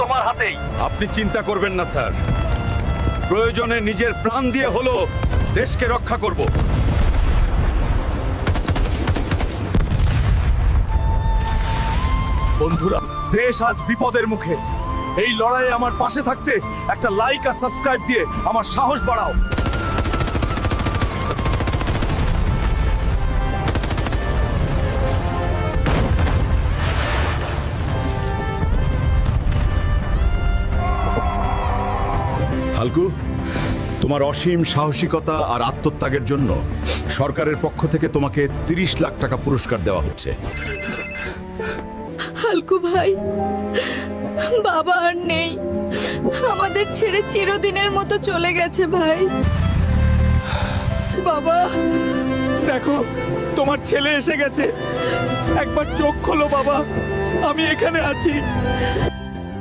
তোমার হাতেই। আপনি চিন্তা করবেন না স্যার, প্রয়োজনে নিজের প্রাণ দিয়ে হলো দেশকে রক্ষা করব। বন্ধুরা, দেশ আজ বিপদের মুখে। এই লড়াইয়ে আমার পাশে থাকতে একটা লাইক আর সাবস্ক্রাইব দিয়ে আমার সাহস বাড়াও। হালকু, তোমার অসীম সাহসিকতা আর আত্মত্যাগের জন্য সরকারের পক্ষ থেকে তোমাকে 30 লাখ টাকা পুরস্কার দেওয়া হচ্ছে। হালকু ভাই, বাবা আর নেই, আমাদের ছেড়ে চিরদিনের মতো চলে গেছে ভাই। বাবা, দেখো, তোমার ছেলে এসে গেছে। একবার চোখ খোলো বাবা, আমি এখানে আছি।